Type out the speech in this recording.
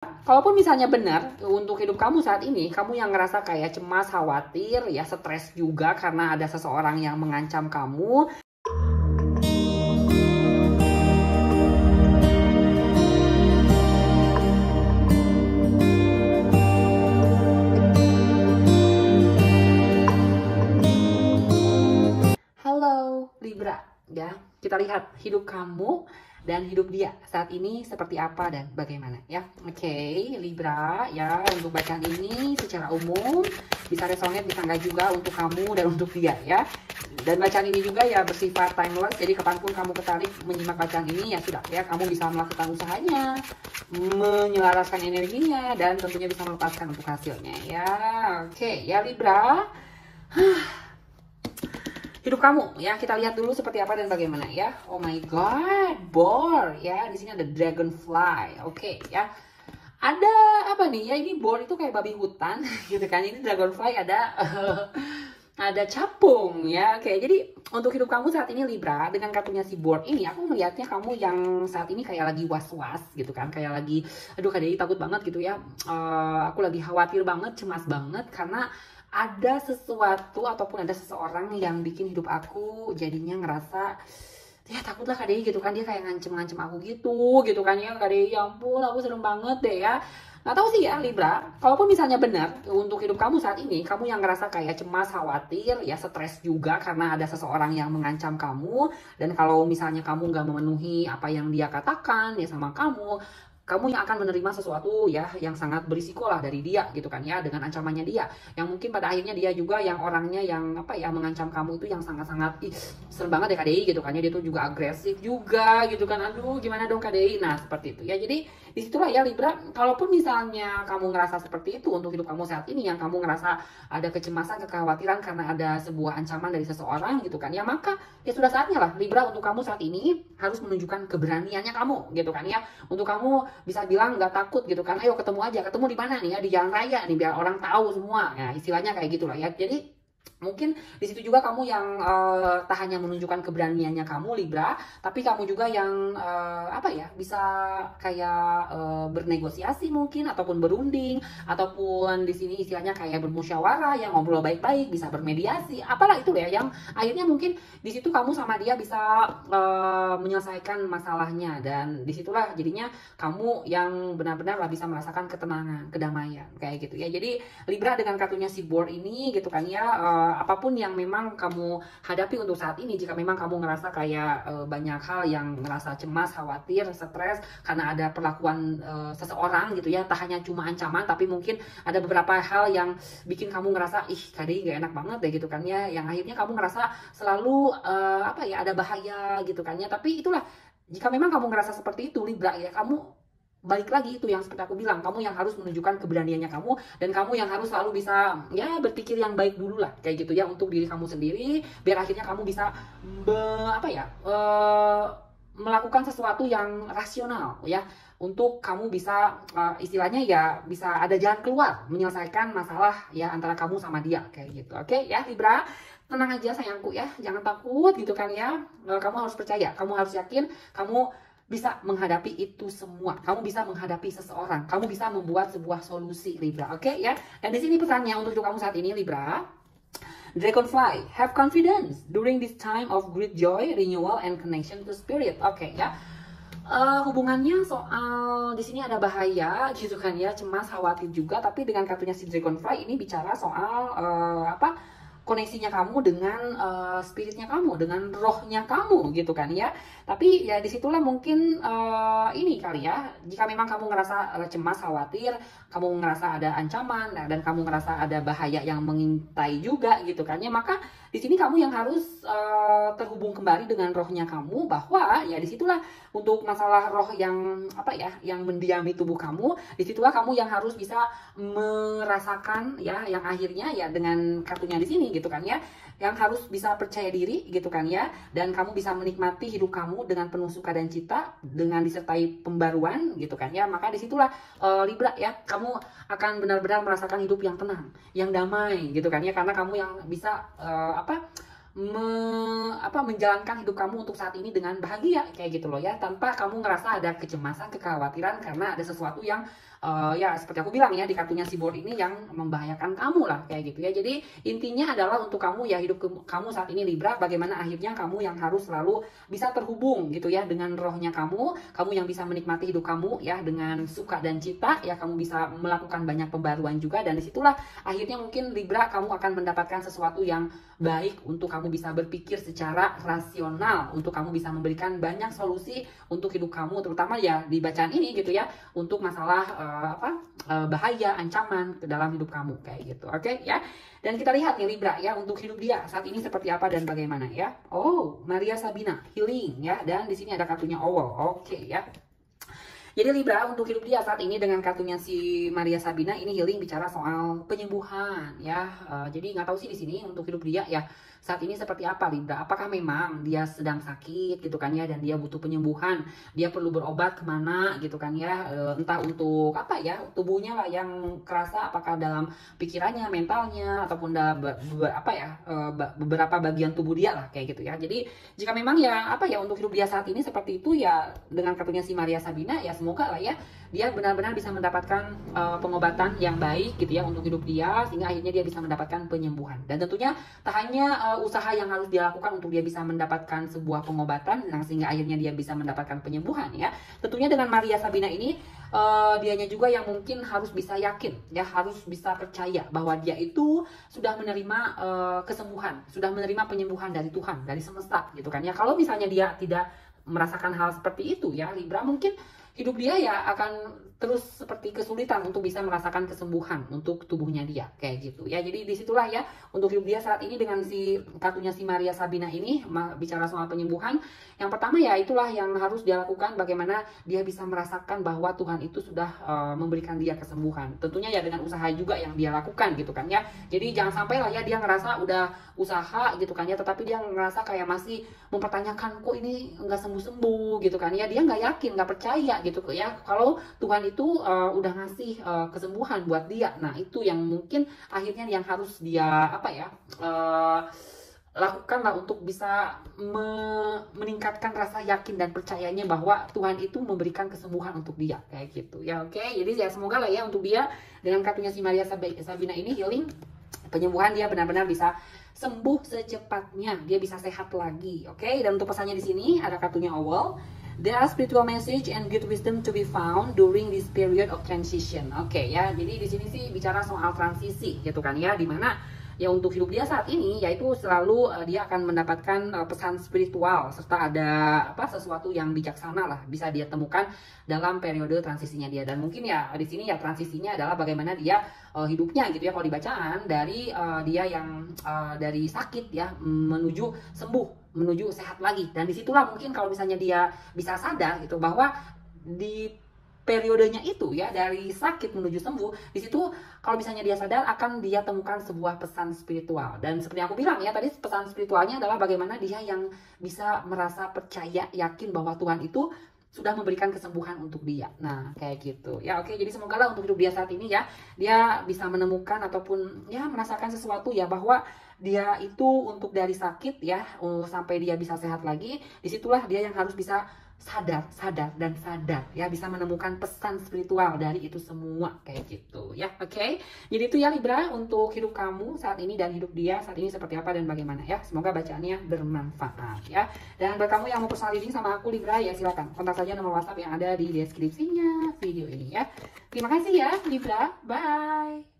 Kalaupun misalnya benar untuk hidup kamu saat ini, kamu yang ngerasa kayak cemas, khawatir, ya stres juga karena ada seseorang yang mengancam kamu. Halo Libra, ya kita lihat hidup kamu dan hidup dia saat ini seperti apa dan bagaimana ya. Oke, Libra ya, untuk bacaan ini secara umum bisa resonate, bisa enggak juga untuk kamu dan untuk dia ya. Dan bacaan ini juga ya bersifat timeless, jadi kapanpun kamu tertarik menyimak bacaan ini ya sudah ya, kamu bisa melakukan usahanya, menyelaraskan energinya, dan tentunya bisa melepaskan untuk hasilnya ya. Oke ya Libra, hidup kamu ya, kita lihat dulu seperti apa dan bagaimana ya. Oh my god, boar ya, di sini ada dragonfly. Oke ya, ada apa nih ya, ini boar itu kayak babi hutan gitu kan, ini dragonfly ada ada capung ya. Oke, jadi untuk hidup kamu saat ini Libra, dengan kartunya si board ini, aku melihatnya kamu yang saat ini kayak lagi was-was gitu kan, kayak lagi aduh Kak Dewi takut banget gitu ya. Aku lagi khawatir banget, cemas banget karena ada sesuatu ataupun ada seseorang yang bikin hidup aku jadinya ngerasa ya takutlah Kak Dewi gitu kan, dia kayak ngancem-ngancem aku gitu kan ya Kak Dewi. Ya ampun, aku serem banget deh ya. Nggak tahu sih ya Libra, kalaupun misalnya benar untuk hidup kamu saat ini, kamu yang ngerasa kayak cemas, khawatir, ya stres juga karena ada seseorang yang mengancam kamu. Dan kalau misalnya kamu nggak memenuhi apa yang dia katakan ya sama kamu yang akan menerima sesuatu ya yang sangat berisiko lah dari dia gitu kan ya, dengan ancamannya dia, yang mungkin pada akhirnya dia juga yang orangnya yang apa ya, mengancam kamu itu yang sangat-sangat serem banget ya KDI gitu kan ya, dia tuh juga agresif juga gitu kan. Aduh gimana dong KDI. Nah seperti itu ya, jadi disitulah ya Libra, kalaupun misalnya kamu ngerasa seperti itu untuk hidup kamu saat ini, yang kamu ngerasa ada kecemasan, kekhawatiran karena ada sebuah ancaman dari seseorang gitu kan ya, maka ya sudah saatnya lah Libra untuk kamu saat ini harus menunjukkan keberaniannya kamu gitu kan ya, untuk kamu bisa bilang nggak takut gitu kan, ayo ketemu aja, ketemu di mana nih ya, di jalan raya nih, biar orang tahu semua ya, istilahnya kayak gitulah ya. Jadi mungkin di situ juga kamu yang tak hanya menunjukkan keberaniannya kamu Libra, tapi kamu juga yang apa ya, bisa kayak bernegosiasi mungkin, ataupun berunding, ataupun di sini istilahnya kayak bermusyawarah, yang ngobrol baik-baik, bisa bermediasi, apalah itu ya, yang akhirnya mungkin di situ kamu sama dia bisa menyelesaikan masalahnya, dan disitulah jadinya kamu yang benar-benar lah bisa merasakan ketenangan, kedamaian kayak gitu ya. Jadi Libra dengan kartunya si board ini gitu kan ya, apapun yang memang kamu hadapi untuk saat ini, jika memang kamu ngerasa kayak banyak hal yang ngerasa cemas, khawatir, stres karena ada perlakuan seseorang gitu ya, tak hanya cuma ancaman, tapi mungkin ada beberapa hal yang bikin kamu ngerasa ih tadi gak enak banget deh gitu kan ya, yang akhirnya kamu ngerasa selalu apa ya, ada bahaya gitu kan ya. Tapi itulah, jika memang kamu ngerasa seperti itu Libra ya, kamu balik lagi itu yang seperti aku bilang, kamu yang harus menunjukkan keberaniannya kamu, dan kamu yang harus selalu bisa ya berpikir yang baik dulu lah kayak gitu ya, untuk diri kamu sendiri, biar akhirnya kamu bisa apa ya, melakukan sesuatu yang rasional ya, untuk kamu bisa istilahnya ya bisa ada jalan keluar menyelesaikan masalah ya antara kamu sama dia kayak gitu. Oke ya Libra, tenang aja sayangku ya, jangan takut gitu kan ya. Kamu harus percaya, kamu harus yakin, kamu bisa menghadapi itu semua. Kamu bisa menghadapi seseorang. Kamu bisa membuat sebuah solusi Libra. Oke ya. Dan di sini pesannya untuk kamu saat ini Libra. Dragonfly, have confidence during this time of great joy, renewal, and connection to spirit. Oke ya. Hubungannya soal di sini ada bahaya gitu kan ya, cemas, khawatir juga, tapi dengan kartunya si Dragonfly ini bicara soal apa? Koneksinya kamu dengan spiritnya kamu, dengan rohnya kamu gitu kan ya. Tapi ya disitulah mungkin ini kali ya, jika memang kamu ngerasa cemas, khawatir, kamu ngerasa ada ancaman dan kamu ngerasa ada bahaya yang mengintai juga gitu kan ya, maka di sini kamu yang harus terhubung kembali dengan rohnya kamu, bahwa ya disitulah untuk masalah roh yang apa ya, yang mendiami tubuh kamu, disitulah kamu yang harus bisa merasakan ya, yang akhirnya ya dengan kartunya di sini gitu kan ya, yang harus bisa percaya diri gitu kan ya, dan kamu bisa menikmati hidup kamu dengan penuh suka dan cita, dengan disertai pembaruan gitu kan ya. Maka disitulah Libra ya, kamu akan benar-benar merasakan hidup yang tenang, yang damai gitu kan ya, karena kamu yang bisa menjalankan hidup kamu untuk saat ini dengan bahagia kayak gitu loh ya, tanpa kamu ngerasa ada kecemasan, kekhawatiran karena ada sesuatu yang ya seperti aku bilang ya di kartunya si board ini yang membahayakan kamu lah kayak gitu ya. Jadi intinya adalah untuk kamu ya hidup kamu saat ini Libra, bagaimana akhirnya kamu yang harus selalu bisa terhubung gitu ya dengan rohnya kamu yang bisa menikmati hidup kamu ya dengan suka dan cita ya, kamu bisa melakukan banyak pembaruan juga, dan disitulah akhirnya mungkin Libra kamu akan mendapatkan sesuatu yang baik untuk kamu bisa berpikir secara rasional, untuk kamu bisa memberikan banyak solusi untuk hidup kamu, terutama ya di bacaan ini gitu ya, untuk masalah bahaya, ancaman ke dalam hidup kamu kayak gitu. Oke ya. Dan kita lihat nih Libra ya untuk hidup dia saat ini seperti apa dan bagaimana ya. Oh, Maria Sabina, healing ya, dan di sini ada kartunya Owl. Oke ya. Jadi Libra untuk hidup dia saat ini dengan kartunya si Maria Sabina ini healing, bicara soal penyembuhan ya. Jadi nggak tahu sih di sini untuk hidup dia ya saat ini seperti apa Libra. Apakah memang dia sedang sakit gitu kan ya, dan dia butuh penyembuhan, dia perlu berobat kemana gitu kan ya, entah untuk apa ya, tubuhnya lah yang kerasa, apakah dalam pikirannya, mentalnya, ataupun dalam beberapa bagian tubuh dia lah kayak gitu ya. Jadi jika memang ya untuk hidup dia saat ini seperti itu ya, dengan kartunya si Maria Sabina ya semoga lah ya dia benar-benar bisa mendapatkan pengobatan yang baik gitu ya untuk hidup dia, sehingga akhirnya dia bisa mendapatkan penyembuhan. Dan tentunya tak hanya usaha yang harus dia lakukan untuk dia bisa mendapatkan sebuah pengobatan, sehingga akhirnya dia bisa mendapatkan penyembuhan ya. Tentunya dengan Maria Sabina ini dianya juga yang mungkin harus bisa yakin ya, harus bisa percaya bahwa dia itu sudah menerima kesembuhan, sudah menerima penyembuhan dari Tuhan, dari semesta gitu kan ya. Kalau misalnya dia tidak merasakan hal seperti itu ya Libra, mungkin hidup dia ya akan terus seperti kesulitan untuk bisa merasakan kesembuhan untuk tubuhnya dia kayak gitu ya. Jadi disitulah ya untuk hidup dia saat ini dengan si kartunya si Maria Sabina ini bicara soal penyembuhan. Yang pertama ya itulah yang harus dia lakukan, bagaimana dia bisa merasakan bahwa Tuhan itu sudah memberikan dia kesembuhan. Tentunya ya dengan usaha juga yang dia lakukan gitu kan ya. Jadi jangan sampai lah ya dia ngerasa udah usaha gitu kan ya, tetapi dia ngerasa kayak masih mempertanyakan kok ini nggak sembuh-sembuh gitu kan ya. Dia nggak yakin, nggak percaya gitu ya kalau Tuhan itu udah ngasih kesembuhan buat dia. Nah itu yang mungkin akhirnya yang harus dia lakukan lah untuk bisa meningkatkan rasa yakin dan percayanya bahwa Tuhan itu memberikan kesembuhan untuk dia kayak gitu ya. Oke, jadi ya semoga lah ya untuk dia dengan kartunya si Maria Sabina ini healing, penyembuhan, dia benar-benar bisa sembuh secepatnya, dia bisa sehat lagi. Oke, dan untuk pesannya di sini ada kartunya Owl. There are spiritual message and good wisdom to be found during this period of transition. Oke ya, jadi di sini sih bicara soal transisi gitu kan ya, dimana ya untuk hidup dia saat ini yaitu selalu dia akan mendapatkan pesan spiritual, serta ada sesuatu yang bijaksana lah bisa dia temukan dalam periode transisinya dia. Dan mungkin ya di sini ya transisinya adalah bagaimana dia hidupnya gitu ya, kalau dibacaan dari dia yang dari sakit ya menuju sembuh, menuju sehat lagi. Dan disitulah mungkin kalau misalnya dia bisa sadar gitu bahwa di periodenya itu ya dari sakit menuju sembuh, di situ kalau misalnya dia sadar akan dia temukan sebuah pesan spiritual. Dan seperti aku bilang ya tadi, pesan spiritualnya adalah bagaimana dia yang bisa merasa percaya, yakin bahwa Tuhan itu sudah memberikan kesembuhan untuk dia. Nah kayak gitu ya. Oke, jadi semoga lah untuk hidup dia saat ini ya, dia bisa menemukan ataupun ya merasakan sesuatu ya, bahwa dia itu untuk dari sakit ya sampai dia bisa sehat lagi, disitulah dia yang harus bisa sadar ya, bisa menemukan pesan spiritual dari itu semua kayak gitu ya. Oke, jadi itu ya Libra untuk hidup kamu saat ini dan hidup dia saat ini seperti apa dan bagaimana ya. Semoga bacaannya bermanfaat ya. Dan buat kamu yang mau personal reading sama aku Libra ya, silakan kontak saja nomor WhatsApp yang ada di deskripsinya video ini ya. Terima kasih ya Libra, bye.